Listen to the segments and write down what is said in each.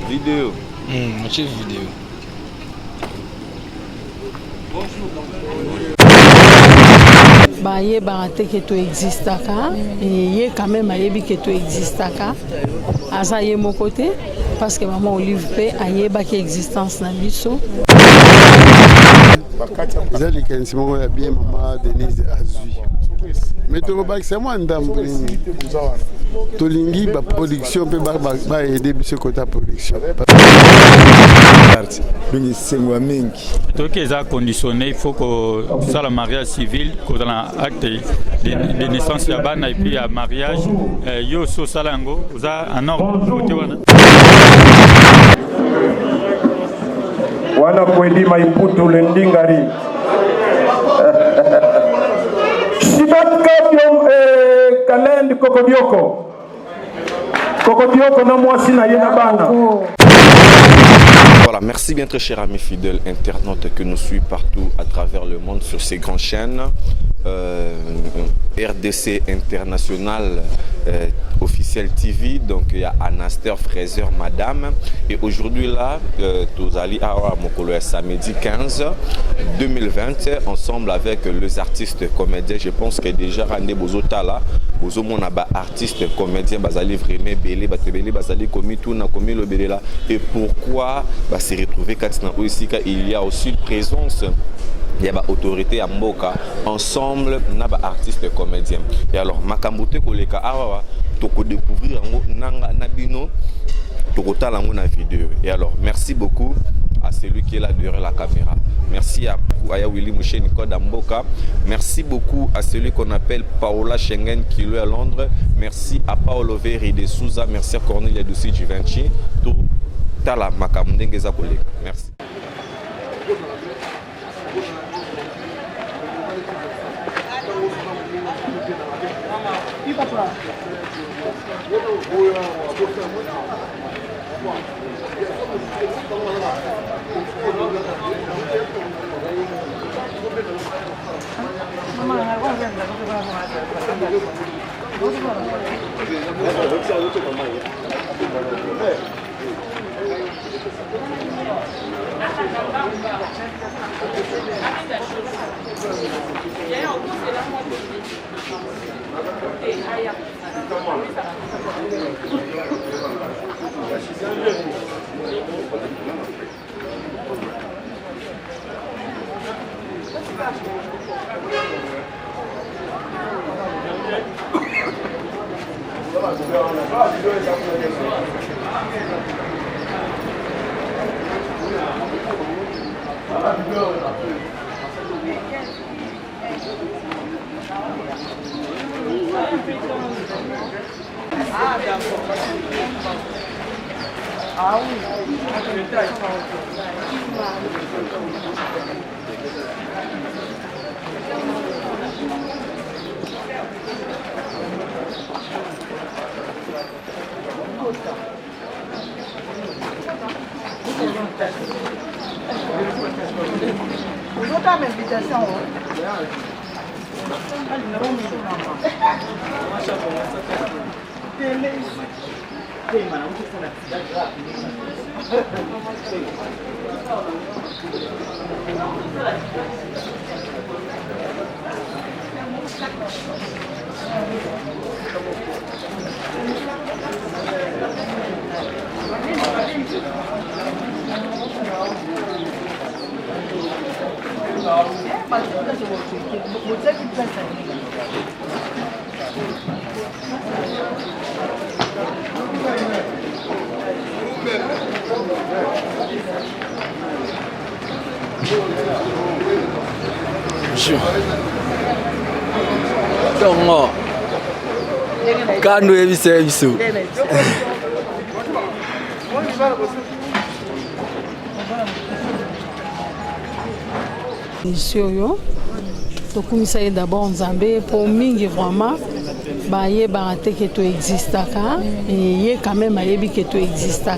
Vidéo. Motif vidéo. Bah ye barate que tu existes et ye quand même ayebi que tu existes asa ye mon côté parce que maman Olive pe ayeba qui existence na biso. Ils les qui sont bien maman Denise Azui. Mais tu vois que c'est moi ndam. Tolingi ba production pe ba aider biso côté production. Donc c'est moi mingi. Tout qui est conditionné, il faut que ça le mariage civil, que dans l'acte de naissance ya bana et puis à mariage, yo so salango, ça en ordre côté wana. Wana kweli maiputu lendingari. Shibatka biom kalend kokodioko. Kokodioko na mwasi na yena bana. Voilà, merci bien très chers amis fidèles internautes que nous suivent partout à travers le monde sur ces grandes chaînes. RDC International officiel TV, donc il y a Anaster Fraser Madame, et aujourd'hui là tous allés à Mokolo samedi 15 2020 ensemble avec les artistes comédiens. Je pense que déjà Randé Bozota là Bozo mon artiste comédien bazali vraiment belé batebelé bazali commis tout na commis le belé là, et pourquoi bah se retrouver katina aussi car il y a aussi une présence. Il y a une autorité à Mboka, ensemble, il y a des artistes comédiens. Et alors, Makambote Koleka, tu peux découvrir Nabino, tu peux la vidéo. Et alors, merci beaucoup à celui qui est là derrière la caméra. Merci à Willy Mouché Nicole Mboka. Merci beaucoup à celui qu'on appelle Paola Schengen qui est à Londres. Merci à Paolo Veri de Souza. Merci à Cornelia Dussi Givenchy. Tout à la Makamdengeza Koleka. Merci. Donc, quand nous avons vu ça, Monsieur, to kumisa d'abord Nzambe pour mingi vraiment ba ye barate que tu existes et ye quand même ayebi que tu existes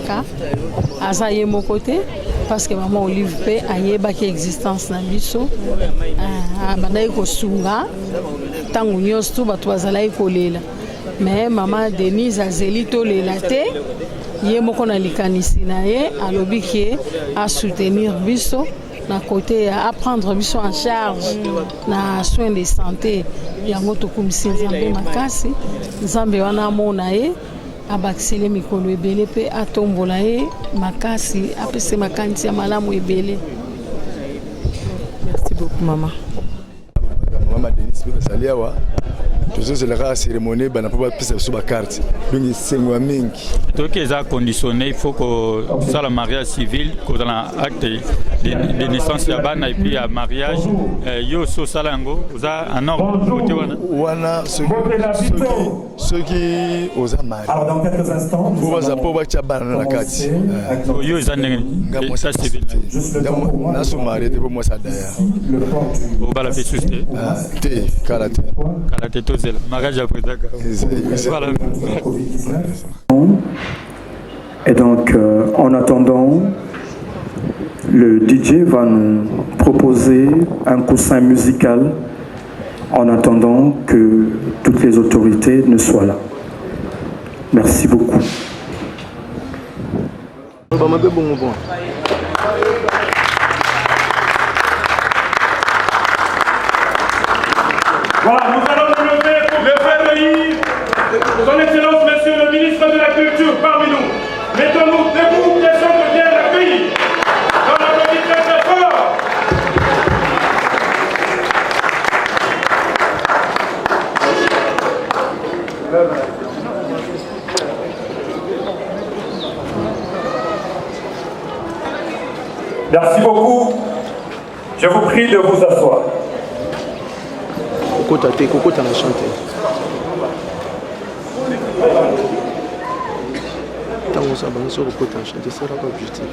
asa ye mon côté parce que maman Olive pe ayeba qui existence na biso bandai ko sunga tangu nyos tu batu bazalai kolela mais maman Denise azeli to lela te ye moko na likanisi na ye alobi ke a soutenir biso na côté à prendre biso en charge na soins de santé yango tokumisi nzambe makasi nzambe wana mona ye abakisele mikolo ebele pe atombola ye makasi apese makanisi ya malamu ebele. Merci beaucoup maman. Maman Denis Bikasaliawa. Tous la cérémonie bana pas pisa sur ba carte. Donc c'est moi mingi. Donc ils ont conditionné il faut que ça le mariage civil que dans l'acte de naissance ya bana et puis à mariage yo so salango za en ordre côté wana ceux qui aux mariés. Alors dans quelques instants pour ba cha bana na kati. Yo za ngam ça civil. Na so marié pour moi ça d'ailleurs. Au bala fait susté. Té karaté. Karaté to zela mariage après ça. Voilà. Et donc, en attendant, le DJ va nous proposer un coussin musical en attendant que toutes les autorités ne soient là. Merci beaucoup. Voilà, nous allons nous lever pour faire accueillir Son Excellence, Monsieur le ministre de la Culture parmi nous. Mettons-nous debout, question de bien l'accueillir. Dans la petite très fort. Merci beaucoup. Je vous prie de vous asseoir. Coco t'en a chanté. Tant que ça va sur Coco t'en chanté, ça va pas objectif.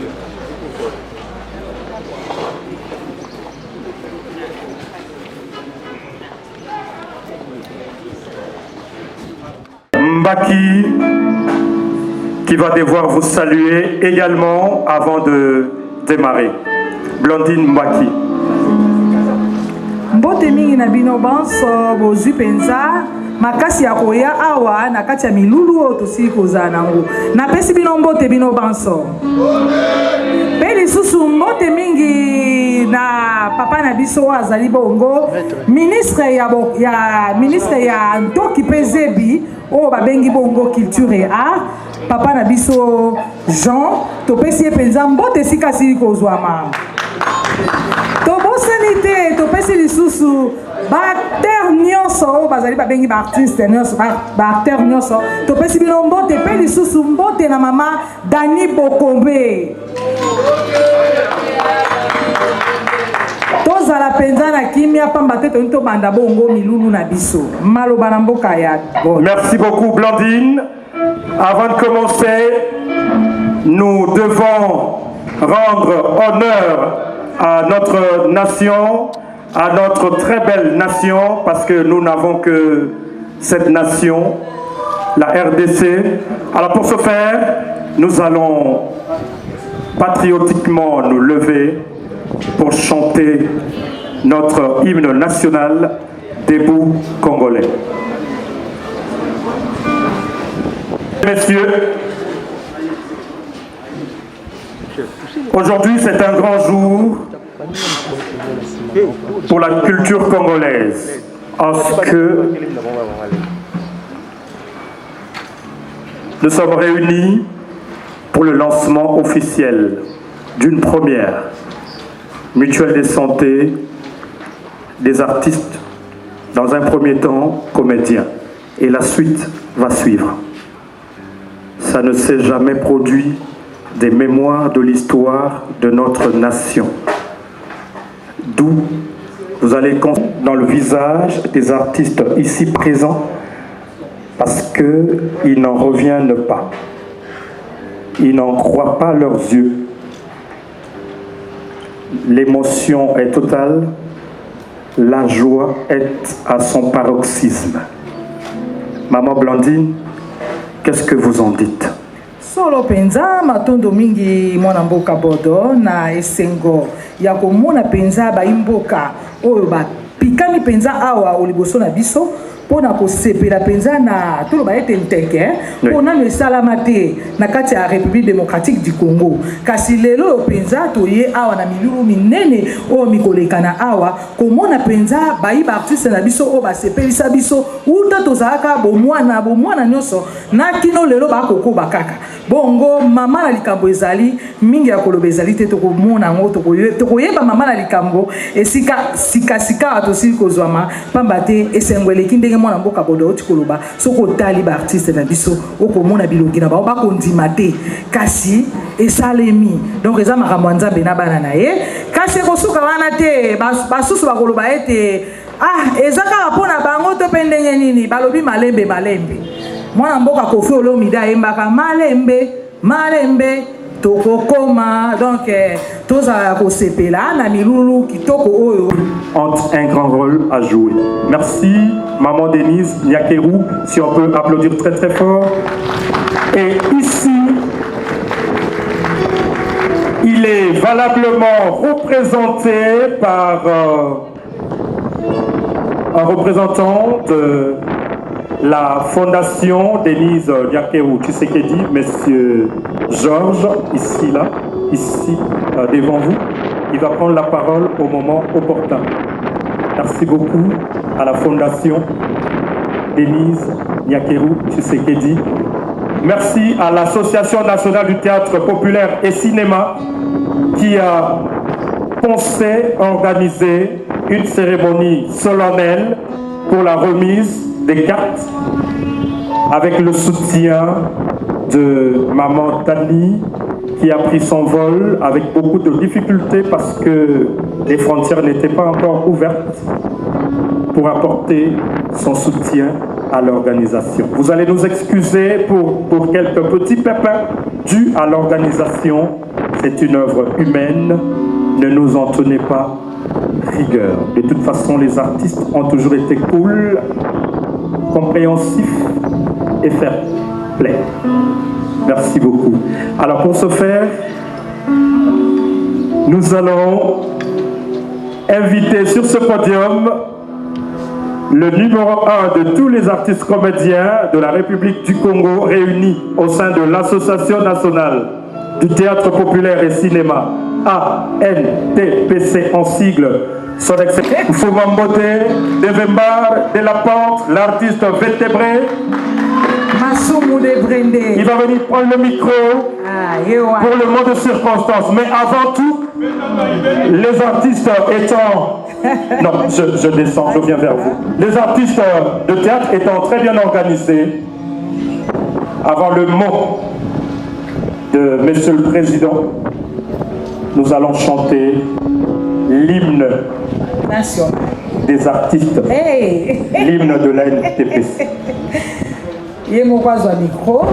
Mbaki qui va devoir vous saluer également avant de démarrer. Blandine Mbaki. Mbote mingi na bino banso bozwi penza makasi ya koya awa na kati ya milulu oyo tosili kozala nango napesi bino mbote bino banso mpe lisusu mbote mingi na papa na biso oyo azali bongo ministre ya ntoki mpe zebi oyo babengi bongo culture et art papa na biso Jean topesi ye penza mbote esika asili kozwama tobosani te topesi lisusu baacteur nyonso oyo bazali babengi baartiste nyonso baacteur nyonso topesi bino mbote mpe lisusu mbote na mama Dani Bokombe tozala mpenza na kimia pamba te toni tobanda bongo milulu na biso maloba na mboka ya bon. Merci beaucoup Blandine. Avant de commencer, nous devons rendre honneur à notre nation, à notre très belle nation, parce que nous n'avons que cette nation, la RDC. Alors pour ce faire, nous allons patriotiquement nous lever pour chanter notre hymne national, Debout Congolais. Messieurs, aujourd'hui c'est un grand jour pour la culture congolaise, parce que nous sommes réunis pour le lancement officiel d'une première mutuelle de santé des artistes, dans un premier temps comédiens, et la suite va suivre. Ça ne s'est jamais produit des mémoires de l'histoire de notre nation. D'où vous allez dans le visage des artistes ici présents parce qu'ils n'en reviennent pas. Ils n'en croient pas leurs yeux. L'émotion est totale, la joie est à son paroxysme. Maman Blandine, qu'est-ce que vous en dites? Solo penza matondo mingi mwana mboka bodo na esengo ya komona penza ba imboka oyo ba pikami penza awa oliboso na biso pour na kosepela penza na tout le ba ete nteke pour na le salamate na kati ya République démocratique du Congo kasi lelo penza toye awa na milulu minene o mikolekana awa komona penza bayi ba artiste na biso o ba sepelisa biso uta tozaka bomwana nyonso na kino lelo ba koko bakaka bongo mama na likambo ezali mingi ya koloba ezali te tokomona ngo tokoyeba mama na likambo esika sika atosi kozwama pamba te esengweleki ndenge mwana mboka bodo oti koloba soko tali ba artiste na biso okomona bilongi na bao bakondima te kasi esalemi donc eza makambo ya nzambe na bana na ye kasi ekosuka wana te basusu bakoloba ete eza kaka mpona bango to mpe ndenge nini balobi malembe mwana mboka Koffi Olomide ayembaka malembe tokokoma donc tozala kosepela na milulu kitoko oyo ont un grand rôle à jouer. Merci maman Denise Nyakeru, si on peut applaudir très très fort. Et ici il est valablement représenté par un représentant de la fondation Denise Nyakeru Tshisekedi, monsieur Georges, ici devant vous. Il va prendre la parole au moment opportun. Merci beaucoup à la fondation Denise Nyakeru Tshisekedi. Merci à l'Association nationale du théâtre populaire et cinéma qui a pensé organiser une cérémonie solennelle pour la remise des cartes avec le soutien de maman Tani qui a pris son vol avec beaucoup de difficultés parce que les frontières n'étaient pas encore ouvertes pour apporter son soutien à l'organisation. Vous allez nous excuser pour quelques petits pépins dus à l'organisation. C'est une œuvre humaine, ne nous en tenez pas rigueur. De toute façon, les artistes ont toujours été cool, compréhensifs et fair play. Merci beaucoup. Alors pour ce faire, nous allons inviter sur ce podium le numéro 1 de tous les artistes comédiens de la République du Congo réunis au sein de l'Association nationale du théâtre populaire et cinéma, ANTPC en sigle, son excellence Foumambote, Devembar, De La Pente, l'artiste vertébré. Il va venir prendre le micro pour le mot de circonstance. Mais avant tout, les artistes étant... Non, je descends, je viens vers vous. Les artistes de théâtre étant très bien organisés, avant le mot de Monsieur le Président, nous allons chanter l'hymne des artistes, l'hymne de la NTPC. Il y a mon micro.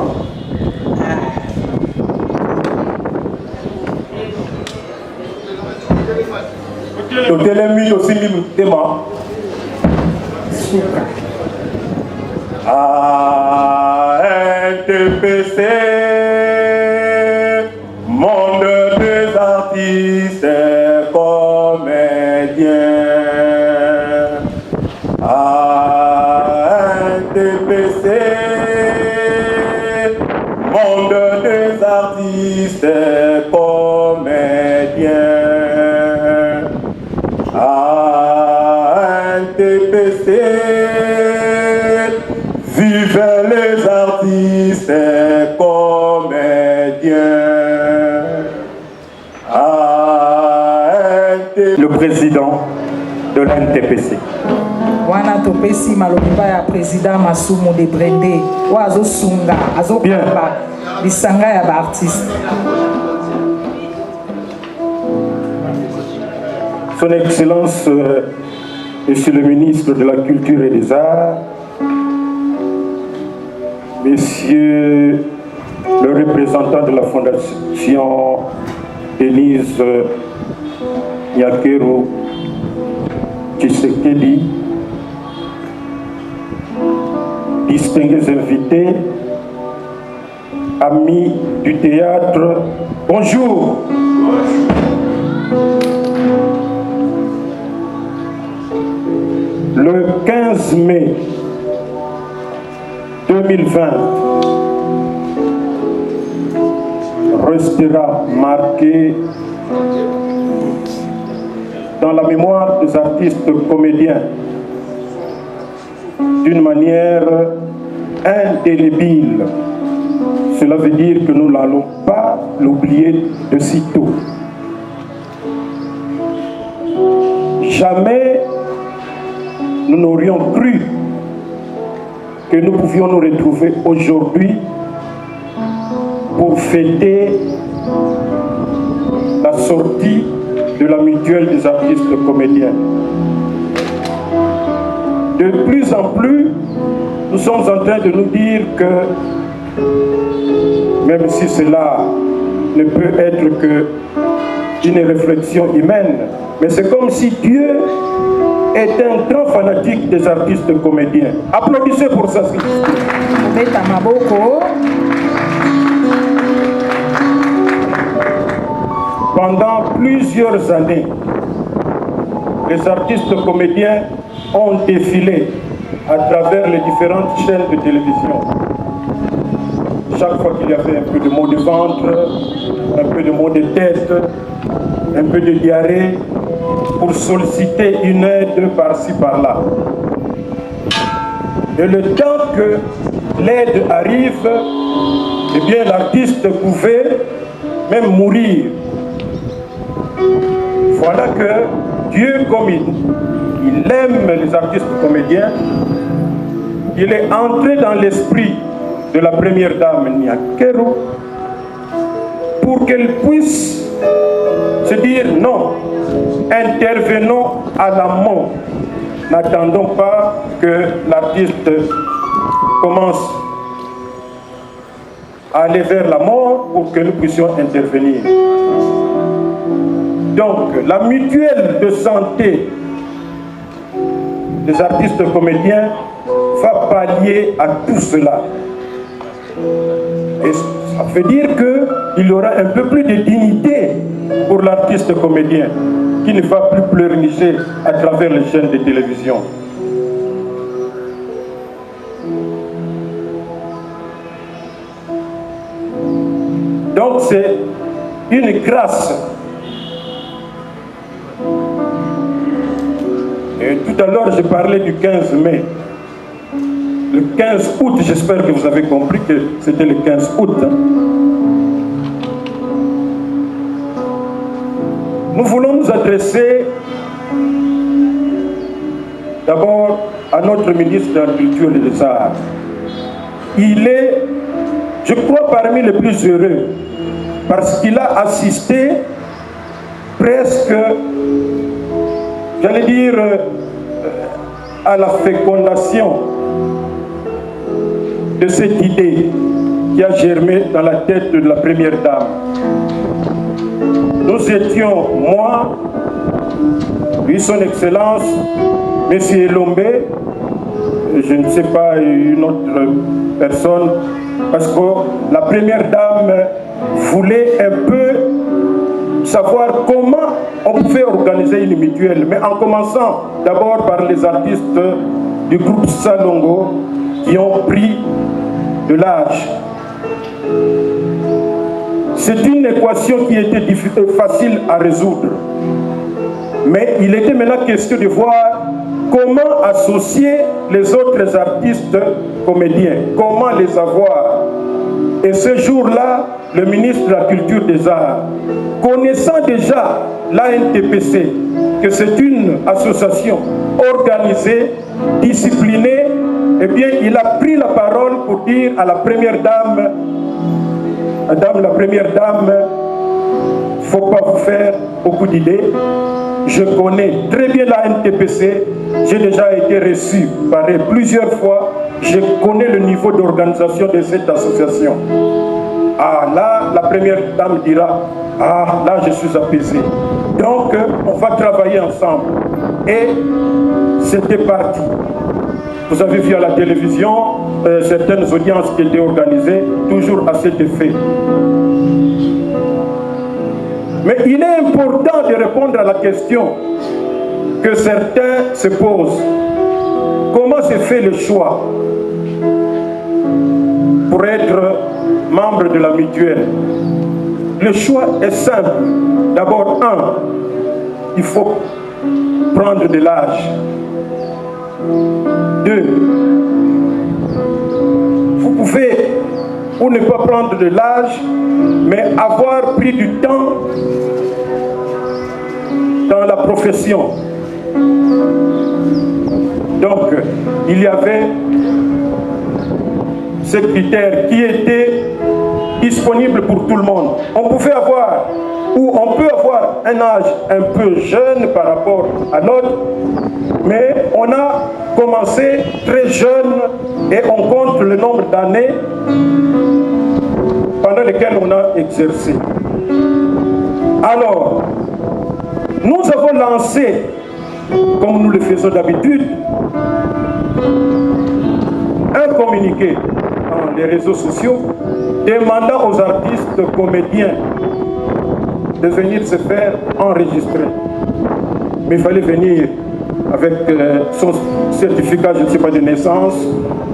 aussi NTPC, monde des artistes et comédiens. NTPC, monde des artistes et comédiens. NTPC, vive les artistes et comédiens. Le président de l'NTPC. Wana topesi maloba ya président Masumu de Brende wa azosunga azokamba bisanga ya ba artiste. Son Excellence Monsieur le ministre de la Culture et des Arts, Monsieur le représentant de la Fondation Denise Nyakeru Tshisekedi, distingués invités, amis du théâtre, bonjour. Le 15 mai 2020 restera marqué dans la mémoire des artistes comédiens d'une manière indélébile. Cela veut dire que nous n'allons pas l'oublier de sitôt. Jamais nous n'aurions cru que nous pouvions nous retrouver aujourd'hui pour fêter la sortie de la mutuelle des artistes comédiens. De plus en plus, nous sommes en train de nous dire que, même si cela ne peut être qu'une réflexion humaine, mais c'est comme si Dieu est un grand fanatique des artistes comédiens. Applaudissez pour ça, s'il vous plaît. Pendant plusieurs années, les artistes comédiens ont défilé à travers les différentes chaînes de télévision. Chaque fois qu'il y avait un peu de maux de ventre, un peu de maux de tête, un peu de diarrhée, pour solliciter une aide par-ci par-là. Et le temps que l'aide arrive, eh bien l'artiste pouvait même mourir. Voilà que Dieu, comme il aime les artistes comédiens, il est entré dans l'esprit de la première dame Nyakero pour qu'elle puisse se dire non, intervenons à l'amont, n'attendons pas que l'artiste commence à aller vers la mort pour que nous puissions intervenir. Donc, la mutuelle de santé des artistes comédiens va pallier à tout cela. Et ça veut dire qu'il y aura un peu plus de dignité pour l'artiste comédien qui ne va plus pleurnicher à travers les chaînes de télévision. Donc c'est une grâce. Et tout à l'heure, je parlais du 15 mai. Le 15 août, j'espère que vous avez compris que c'était le 15 août. Nous voulons nous adresser d'abord à notre ministre de la Culture et des Arts. Il est, je crois, parmi les plus heureux parce qu'il a assisté presque, j'allais dire, à la fécondation de cette idée qui a germé dans la tête de la première dame. Nous étions, moi, lui, son Excellence, M. Elombé, je ne sais pas, une autre personne, parce que la première dame voulait un peu savoir comment on pouvait organiser une mutuelle, mais en commençant d'abord par les artistes du groupe Salongo qui ont pris de l'âge. C'est une équation qui était facile à résoudre. Mais il était maintenant question de voir comment associer les autres artistes comédiens, comment les avoir. Et ce jour-là, le ministre de la Culture des Arts, connaissant déjà l'ANTPC, que c'est une association organisée, disciplinée, eh bien, il a pris la parole pour dire à la première dame, Madame la première dame, il ne faut pas vous faire beaucoup d'idées. Je connais très bien la NTPC, j'ai déjà été reçu par elle plusieurs fois, je connais le niveau d'organisation de cette association. Ah là, la première dame dira, ah là je suis apaisé. Donc on va travailler ensemble. Et c'était parti. Vous avez vu à la télévision certaines audiences qui étaient organisées, toujours à cet effet. Mais il est important de répondre à la question que certains se posent. Comment se fait le choix? pour être membre de la mutuelle. Le choix est simple. D'abord, il faut prendre de l'âge. 2, vous pouvez ou ne pas prendre de l'âge, mais avoir pris du temps dans la profession. Donc, il y avait ce critère qui était disponible pour tout le monde. On pouvait avoir, ou on peut avoir un âge un peu jeune par rapport à l'autre, mais on a commencé très jeune et on compte le nombre d'années pendant lesquelles on a exercé. Alors, nous avons lancé, comme nous le faisons d'habitude, un communiqué dans les réseaux sociaux demandant aux artistes comédiens de venir se faire enregistrer. Mais il fallait venir avec son certificat, je ne sais pas, de naissance,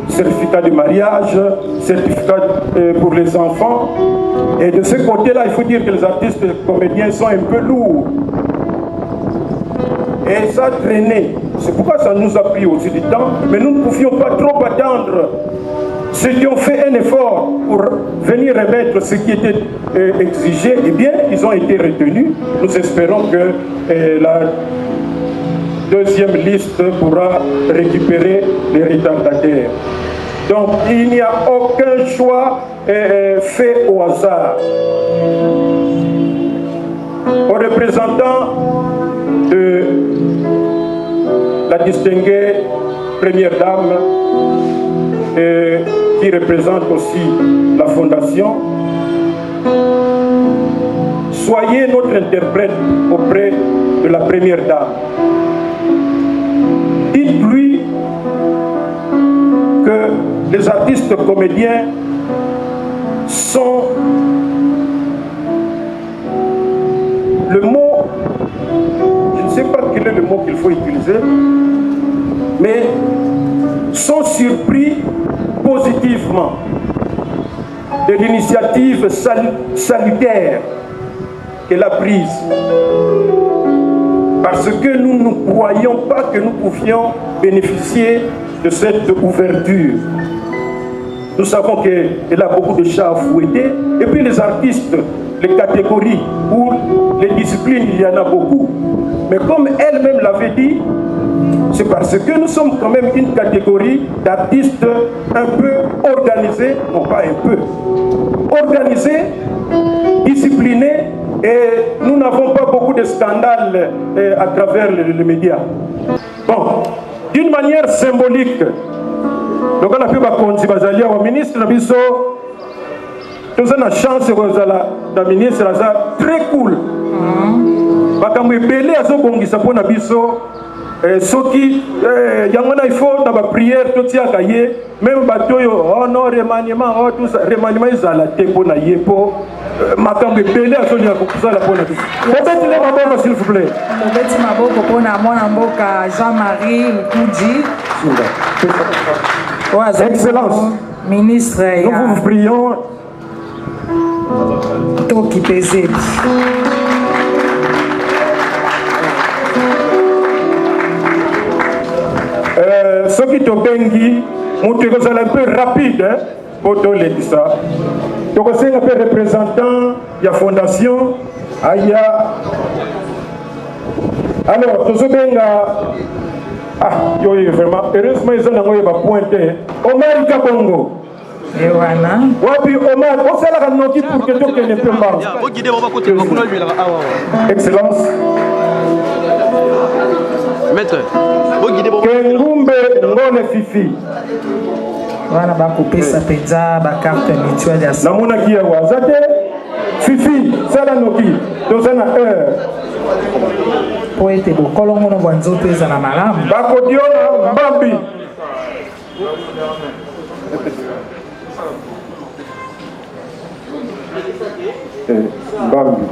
certificat de mariage, certificat pour les enfants. Et de ce côté-là, il faut dire que les artistes comédiens sont un peu lourds. Et ça traînait. C'est pourquoi ça nous a pris aussi du temps, mais nous ne pouvions pas trop attendre. Ceux qui ont fait un effort pour venir remettre ce qui était exigé, eh bien, ils ont été retenus. Nous espérons que la deuxième liste pourra récupérer les retardataires. Donc, il n'y a aucun choix fait au hasard. Aux représentants de la distinguée première dame, qui représente aussi la fondation, soyez notre interprète auprès de la première dame. Dites-lui que les artistes comédiens sont le mot, je ne sais pas quel est le mot qu'il faut utiliser, mais sont surpris positivement de l'initiative salutaire qu'elle a prise. Parce que nous ne croyons pas que nous pouvions bénéficier de cette ouverture. Nous savons qu'elle a beaucoup de chats à fouetter. Et puis les artistes, les catégories ou les disciplines, il y en a beaucoup. Mais comme elle-même l'avait dit, c'est parce que nous sommes quand même une catégorie d'artistes un peu organisés, non pas un peu, organisés, disciplinés, et nous n'avons pas beaucoup de scandales à travers les médias. Bon, d'une manière symbolique, donc on a pu bazalia au ministre Nabiso, nous avons la chance de la ministre très cool. Bakamwe belé azo bongisa pona biso. Soki yangona il faut dans la prière tout ça kaye même batoyo oh non remaniement oh tout ça remaniement izala te pona yepo makambe belé azonia kukuza la pona biso. Peut-être les maboko s'il vous plaît. Peut-être maboko pona mwana mboka Jean-Marie Mkoudi. Excellence. Ministre. Nous vous prions. Toki pesé. Ce qui te bengi, on te un peu rapide pour te le dire ça. Donc c'est un peu représentant de la fondation Aya. Alors, tout ce benga, yo vraiment, heureusement ils ont pointé. Omar Kabongo. Wapi Omar, on s'est là noté pour que tu ne peux pas. Excellence. Maître. Kengumbe Ngone Fifi. Wana bakopesa penza ba carte mutuelle ya namona kia wazate Fifi sala noki dozana po ete bokolongo na banzoto eza na malamu bakodiona mbambi mbambi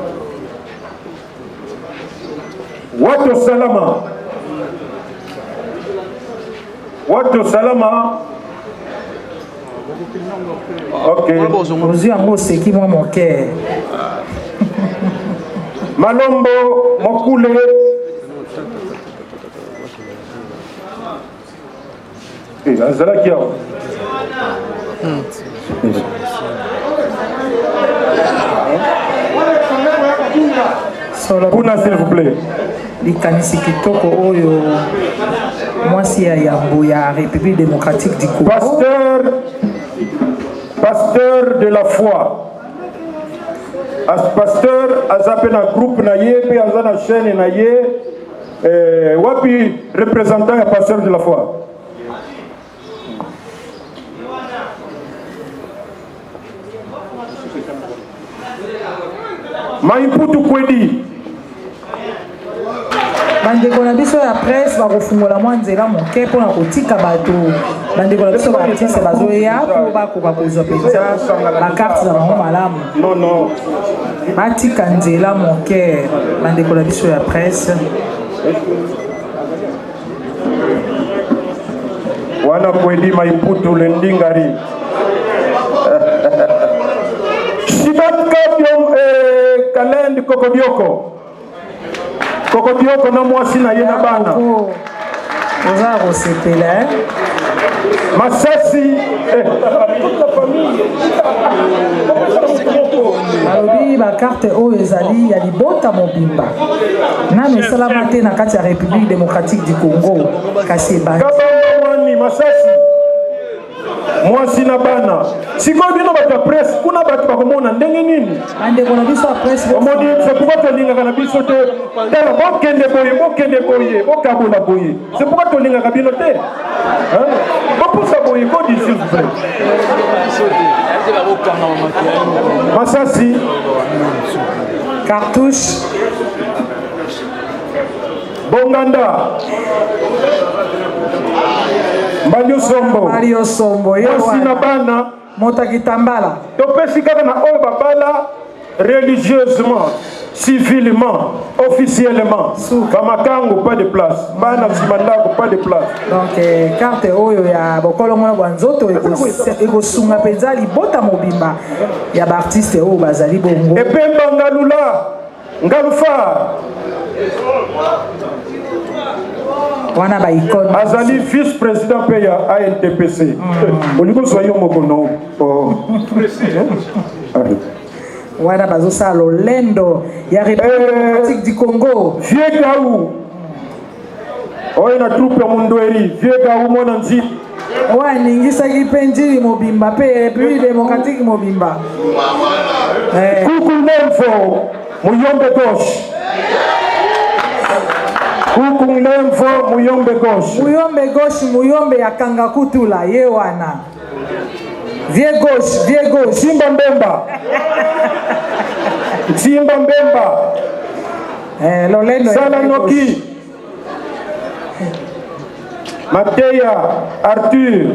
watu salama. Watu salama Ok. Ozwi yango oseki mwa moke. Malombo Mokule. Azalaki awa. Kuna s'il vous plaît. Likanisi kitoko oyo mwasi ya Yambo ya République démocratique du Congo. Pasteur de la foi. Pasteur azape na groupe na ye pe azana chaîne na ye wapi représentant ya pasteur de la foi. Maimputu Kwedi. Bandeko na biso ya presse bakofungola mwa nzela moke mpona kotika bato bandeko na biso baartiste bazoya mpo bakoka kozwa mpenza bakarte na bango malamu batika nzela moke bandeko na biso ya presse wana Kwedi Maimputu lendingari Kalendi Kokodioko na mwasi na ye na bana oza kosepela Masasi alobi bakarte oyo ezali ya libota mobimba nano esalama te na kati ya République démocratique du Congo kasi ebandi Masasi mwasi na bana sikoyo bino bato ya presse kuna bato bakomona ndenge nini bandeko na biso ya presse omoni c'est pourquoi tolingaka na biso te tala bokende boye bokabola boye c'est pourquoi tolingaka bino te bopusa boye kodi s'il vous plaît Masasi cartouche Bonganda Mario Sombo mwasi na bana motakitambala topesi kaka na oyo babala religieusement civilement officiellement Kamakango pas de place bana simandako pas de place donc carte oyo ya bokolongo na bwanzoto ekosunga mpenza libota mobimba ya baartiste oyo bazali bongo epemba ngalufa wana ba icône azali vice-président pe ya ANTPC olingo soyo mokono wana bazosala lolendo ya République démocratique du Congo Vieux Gaou oyo na troupe ya Mundweri Vieux Gaou mona nzi waningisaki mpe njili mobimba mpe République démocratique mobimba Kuku Nemfo Muyombe gauche Kukunlemfo Muyombe gauche Muyombe ya kanga kutula ye wana Vieux gauche Simba Mbemba lolendo Salanoki Mateya Arthur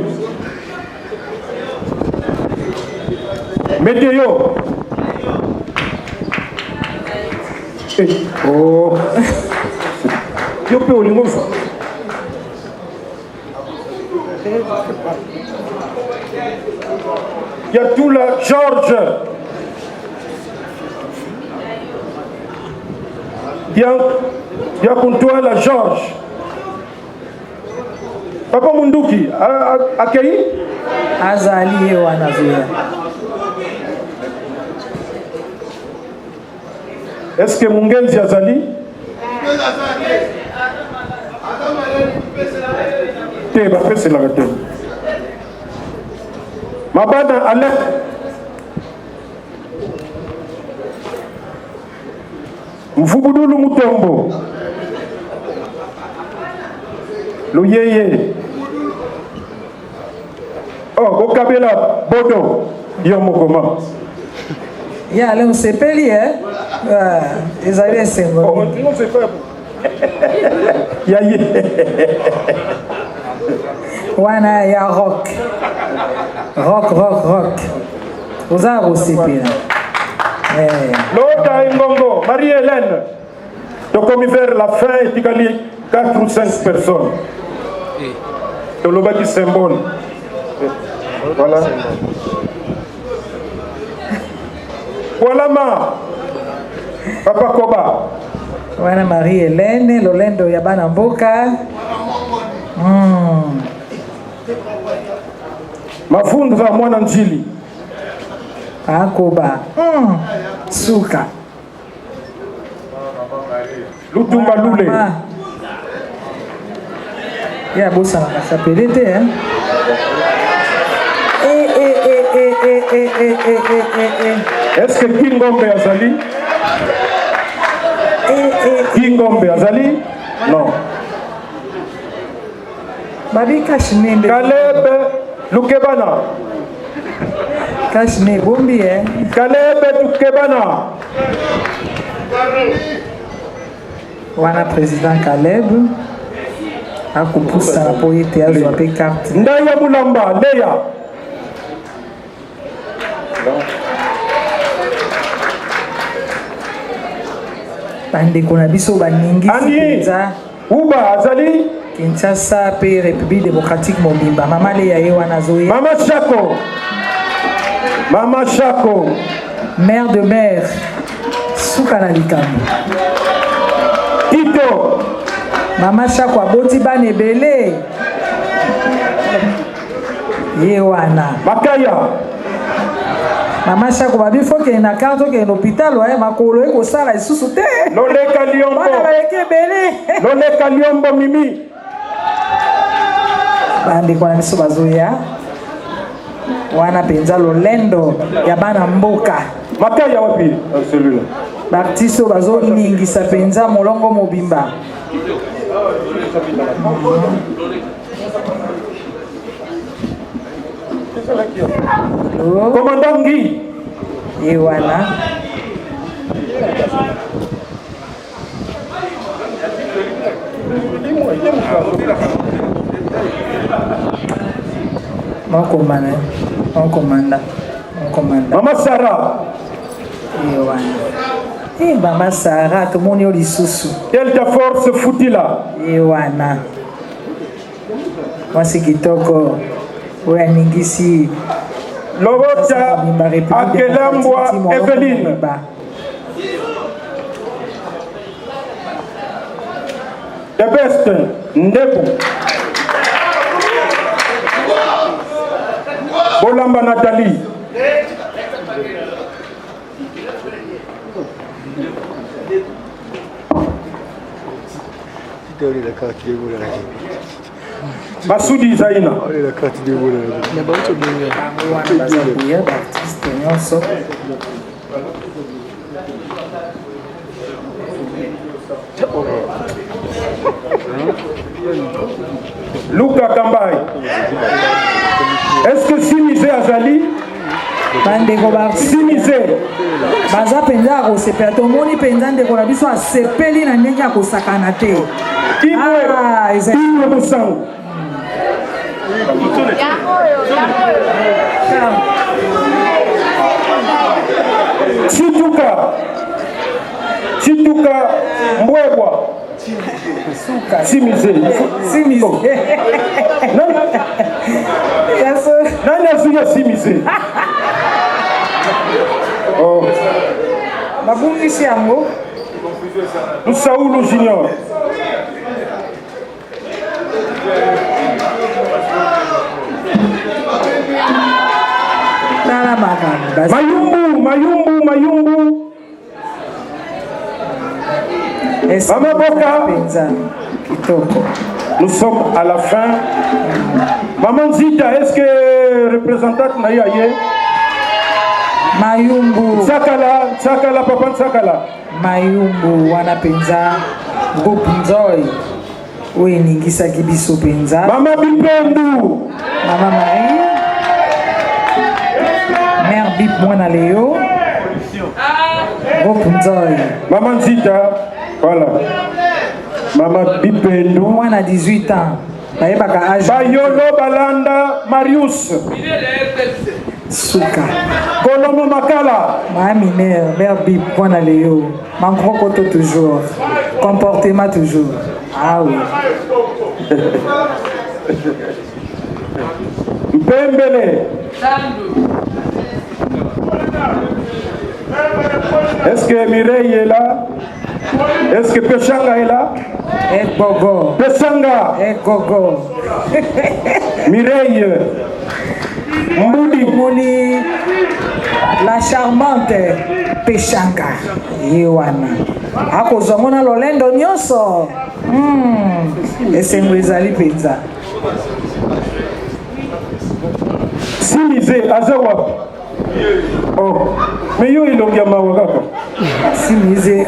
Météo oh yo pe olingo fa Yatula George Yakuntwala George Papa Munduki akei azali ye wana zuya est-ce que Mungenzi azali te bapeselaka te mabana Alec Mfubudulu Mutombo Luyeye Bokabela Bodo Yomokoma ya leo sepeli ezali esengo wana ya rock oza kosepela Lota Ngongo Marie-Hélène tokomi vers la fin etikali 4 ou 5 personnes tolobaki symbole Voilà. Voilà ma. Papa Koba. Wana Marie-Hélène, Lolendo ya bana mboka. Mafunzo ya mwana njili. Akoba. Suka. Lutumba Lule. Ya bosa na chapelete hein. Est-ce que Kingombe Azali? Kingombe Azali? Non. Babi Kashne. Caleb Lukebana. Kashne bombi hein. Caleb Lukebana. Wana président Caleb. Akupusa na poete azo ape carte. Ndaya Mulamba, Leya. Bandeko na biso baningi penza. Uba Azali. Kinshasa pe République démocratique Mobimba. Mama Leya ye wana zoye. Mama Chako. Mama Chako. Mère de mère. Suka na likambo. Tito. Mama Chako aboti bana ebele. Ye wana. Makaya. Mama Chako babi faut que na carte que l'hôpital ouais makolo eko sala isusu te. Loleka Liombo. Bana baleke ebele. Loleka Liombo Mimi. Bande kwa miso bazoya. Wana penza Lolendo ya bana mboka. Makaya wapi? Celui-là. Baptisto bazo ningisa penza molongo mobimba. Commandant Guy. Et voilà. Mon commandant. Maman Sarah. Et voilà. Et Maman Sarah, tout le monde est sous. Delta Force Futila. Et voilà. Moi, c'est Kitoko. Ouais, Ningisi. Lobota Akelambwa Eveline. The best Ndebu. Bolamba Nathalie. Masudi Zaina. Luka Kambai. Est-ce que Simisé Azali? Simisé. Baza penza ko sepela to moni penza ndeko na biso asepeli na ndenge ya kosakana te. Ah, Imwe Musangu. Chituka Mbwebwa. Simisé. Nani asuya Simisé? Oh. Babungisi yango. Saoulou Junior. Mayumbu. Maman Boka. Nous sommes à la fin. Maman Zita, est-ce que représentante Nayaye? Mayumbu. Sakala, papa Sakala. Mayumbu, wana penza. Groupe Nzoy. Oui, ningisa kibiso penza. Maman Bipendu. Maman Marie. Mère Bip Mwana Léo. Groupe Nzoy. Maman Zita. Voilà. Maman Bipendu. Mwana a 18 ans. Bayolo Balanda Marius. Suka. Kolomo Makala. Ma mère Bip Mwana Léo. Mangroko toujours. Comportement toujours. Ah oui. Pembele. Est-ce que Mireille est là? Est-ce que Pechanga est là? Et Gogo. Pechanga. Et Gogo. Mireille. Mouni. La charmante Pechanga. Yewana. Akozomona lolendo nyoso. Esengo ezali penza. Simize azawa. Oh, mais yo il a mawaka. Simize.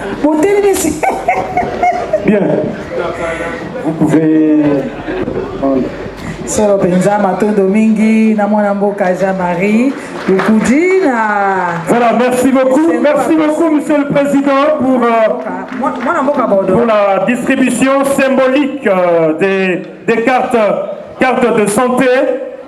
Bien. Vous pouvez. Solo penza matondo mingi na mwana mboka Jean-Marie Lukudina. Voilà, merci beaucoup, Monsieur le Président, pour la distribution symbolique des cartes de santé.